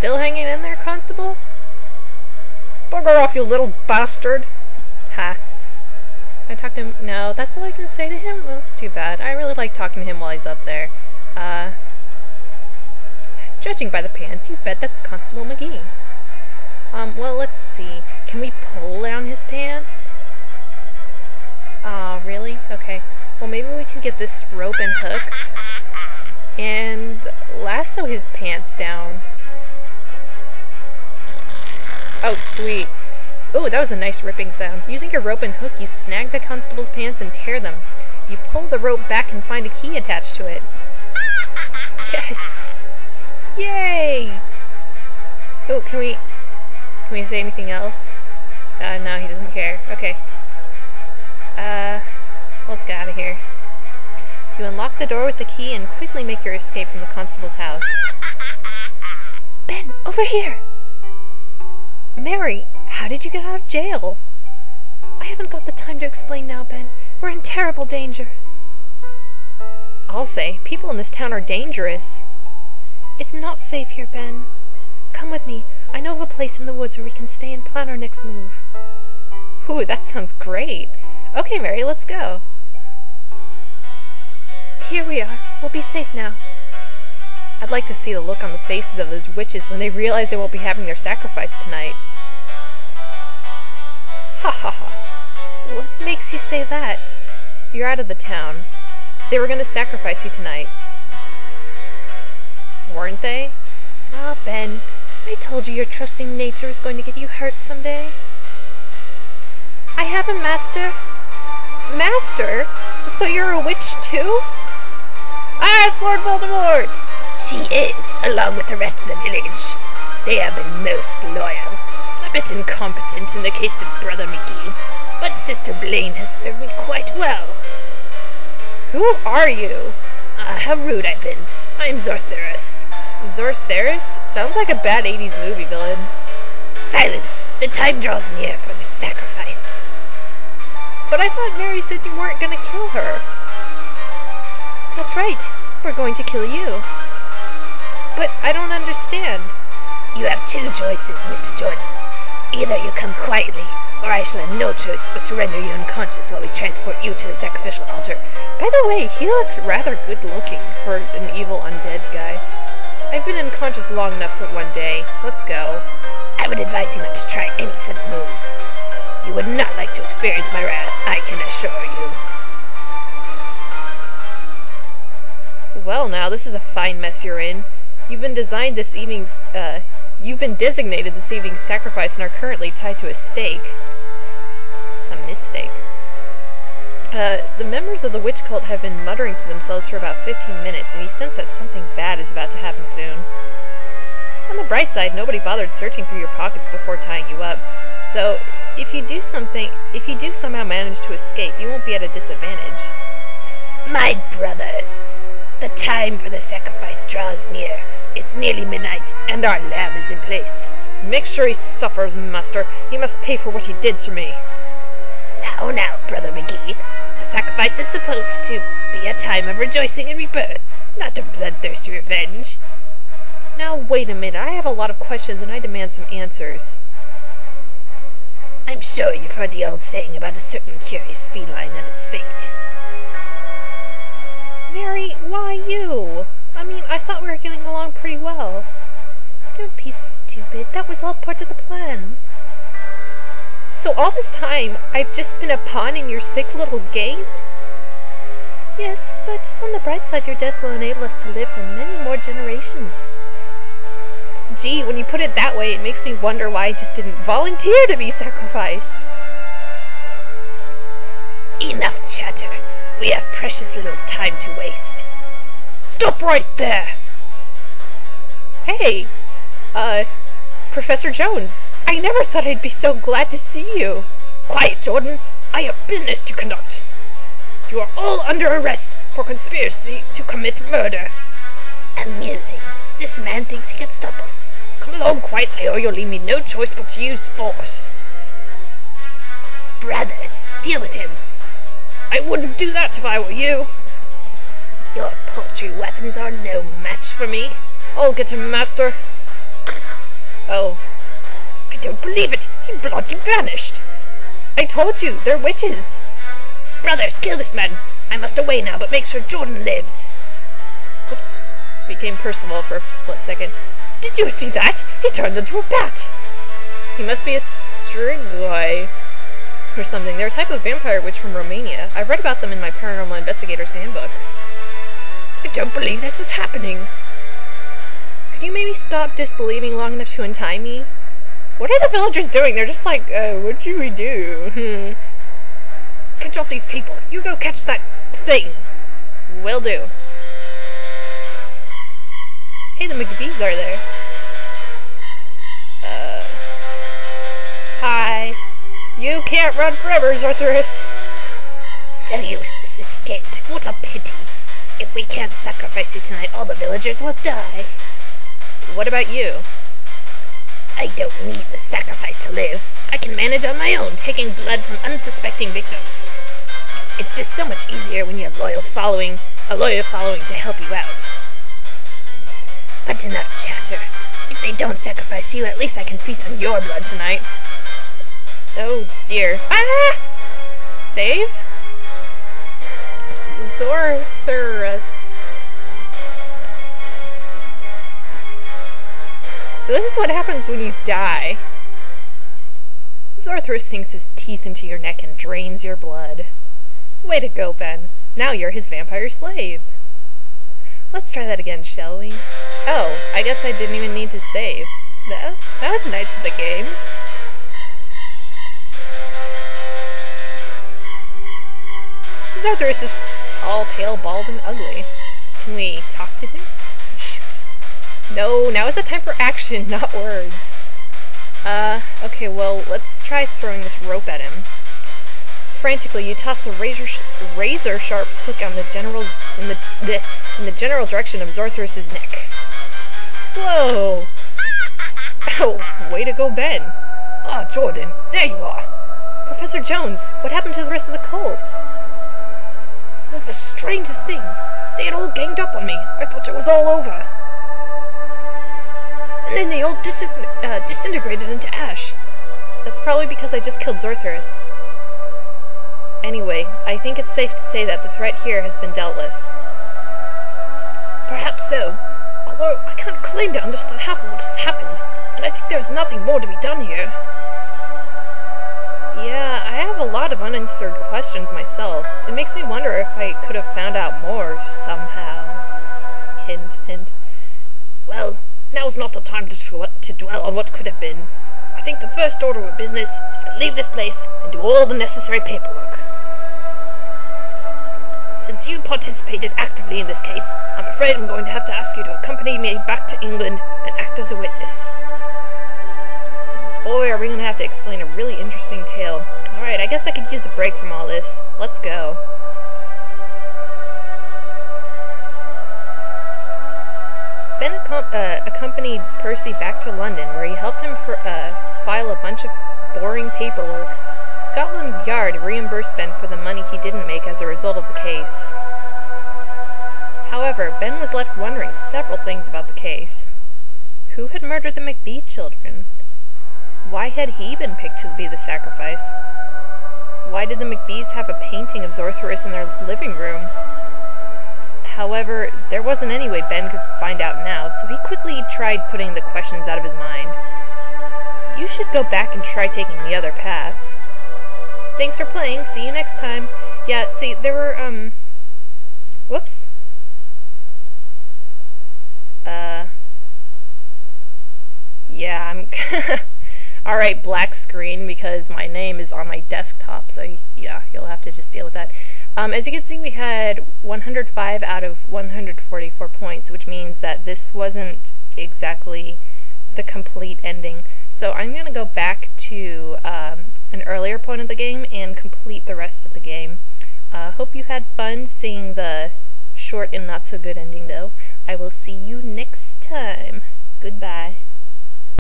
Still hanging in there, Constable? Bugger off, you little bastard! Ha. Can I talk to him? No, that's all I can say to him? Well, that's too bad. I really like talking to him while he's up there. Judging by the pants, you bet that's Constable McGee. Well, let's see. Can we pull down his pants? Really? Okay. Well, maybe we could get this rope and hook and lasso his pants down. Oh, sweet. Ooh, that was a nice ripping sound. Using your rope and hook, you snag the constable's pants and tear them. You pull the rope back and find a key attached to it. Yes! Yay! Oh, can we say anything else? No, he doesn't care. Okay. Let's get out of here. You unlock the door with the key and quickly make your escape from the constable's house. Ben, over here! Mary, how did you get out of jail? I haven't got the time to explain now, Ben. We're in terrible danger. I'll say, people in this town are dangerous. It's not safe here, Ben. Come with me. I know of a place in the woods where we can stay and plan our next move. Ooh, that sounds great. Okay, Mary, let's go. Here we are. We'll be safe now. I'd like to see the look on the faces of those witches when they realize they won't be having their sacrifice tonight. Ha ha ha. What makes you say that? You're out of the town. They were going to sacrifice you tonight. Weren't they? Ah, Ben, I told you your trusting nature was going to get you hurt someday. I have a master. Master? So you're a witch too? Ah, it's Lord Voldemort! She is, along with the rest of the village. They have been most loyal. A bit incompetent in the case of Brother McGee, but Sister Blaine has served me quite well. Who are you? How rude I've been. I'm Zortherus. Zortherus? Sounds like a bad 80s movie villain. Silence! The time draws near for the sacrifice. But I thought Mary said you weren't going to kill her. That's right. We're going to kill you. But I don't understand. You have two choices, Mr. Jordan. Either you come quietly, or I shall have no choice but to render you unconscious while we transport you to the sacrificial altar. By the way, he looks rather good looking for an evil undead guy. I've been unconscious long enough for one day. Let's go. I would advise you not to try any sudden moves. You would not like to experience my wrath, I can assure you. Well now, this is a fine mess you're in. You've been designated this evening's sacrifice and are currently tied to a stake. A mistake. The members of the witch cult have been muttering to themselves for about 15 minutes, and you sense that something bad is about to happen soon. On the bright side, nobody bothered searching through your pockets before tying you up, so if you do somehow manage to escape, you won't be at a disadvantage. My brothers, the time for the sacrifice draws near. It's nearly midnight, and our lamb is in place. Make sure he suffers, master. He must pay for what he did to me. Now, Brother McGee, the sacrifice is supposed to be a time of rejoicing and rebirth, not of bloodthirsty revenge. Now, wait a minute. I have a lot of questions, and I demand some answers. I'm sure you've heard the old saying about a certain curious feline and its fate. Mary, why you? I mean, I thought we were getting along pretty well. Don't be stupid. That was all part of the plan. So all this time, I've just been a pawn in your sick little game? Yes, but on the bright side, your death will enable us to live for many more generations. Gee, when you put it that way, it makes me wonder why I just didn't volunteer to be sacrificed. Enough chatter. We have precious little time to waste. Stop right there! Hey, Professor Jones, I never thought I'd be so glad to see you. Quiet, Jordan. I have business to conduct. You are all under arrest for conspiracy to commit murder. Amusing. This man thinks he can stop us. Come along quietly, or you'll leave me no choice but to use force. Brothers, deal with him. I wouldn't do that if I were you. Your paltry weapons are no match for me. I'll get him, master. Oh. I don't believe it! He bloody vanished! I told you, they're witches! Brothers, kill this man! I must away now, but make sure Jordan lives. Whoops. Became personal for a split second. Did you see that? He turned into a bat! He must be a strigoi or something. They're a type of vampire witch from Romania. I read about them in my Paranormal Investigator's Handbook. I don't believe this is happening. Could you maybe stop disbelieving long enough to untie me? What are the villagers doing? They're just like, what should we do? Catch up these people. You go catch that thing. Will do. Hey, the McBees are there. Hi. You can't run forever, Zorthorus. So you escaped. What a pity. If we can't sacrifice you tonight, all the villagers will die. What about you? I don't need the sacrifice to live. I can manage on my own, taking blood from unsuspecting victims. It's just so much easier when you have a loyal following to help you out. But enough chatter. If they don't sacrifice you, at least I can feast on your blood tonight. Oh dear. Ah! Save? Zorthorus. So this is what happens when you die. Zorthorus sinks his teeth into your neck and drains your blood. Way to go, Ben. Now you're his vampire slave. Let's try that again, shall we? Oh, I guess I didn't even need to save. That was nice of the game. Zorthorus is tall, pale, bald, and ugly. Can we talk to him? Shoot. No, now is the time for action, not words. Okay, well, let's try throwing this rope at him. Frantically, you toss the razor-sharp hook on in the general direction of Zorthorus' neck. Whoa! Oh, way to go, Ben. Ah, Jordan, there you are. Professor Jones, what happened to the rest of the cult? It was the strangest thing. They had all ganged up on me. I thought it was all over. And then they all disintegrated into ash. That's probably because I just killed Zorthorus. Anyway, I think it's safe to say that the threat here has been dealt with. Perhaps so. Although I can't claim to understand half of what has happened, and I think there's nothing more to be done here. Yeah, I have a lot of unanswered questions myself. It makes me wonder if I could have found out more somehow. Hint, hint. Well, now's not the time to dwell on what could have been. I think the first order of business is to leave this place and do all the necessary paperwork. Since you participated actively in this case, I'm afraid I'm going to have to ask you to accompany me back to England and act as a witness. Boy, are we going to have to explain a really interesting tale. Alright, I guess I could use a break from all this. Let's go. Ben accompanied Percy back to London, where he helped him file a bunch of boring paperwork. Scotland Yard reimbursed Ben for the money he didn't make as a result of the case. However, Ben was left wondering several things about the case. Who had murdered the McBee children? Why had he been picked to be the sacrifice? Why did the McBees have a painting of Zorthorus in their living room? However, there wasn't any way Ben could find out now, so he quickly tried putting the questions out of his mind. You should go back and try taking the other path. Thanks for playing, see you next time. Yeah, see, there were, whoops. Yeah, I'm... Alright, black screen, because my name is on my desktop, so yeah, you'll have to just deal with that. As you can see, we had 105 out of 144 points, which means that this wasn't exactly the complete ending. So I'm going to go back to an earlier point of the game and complete the rest of the game. Hope you had fun seeing the short and not so good ending, though. I will see you next time. Goodbye.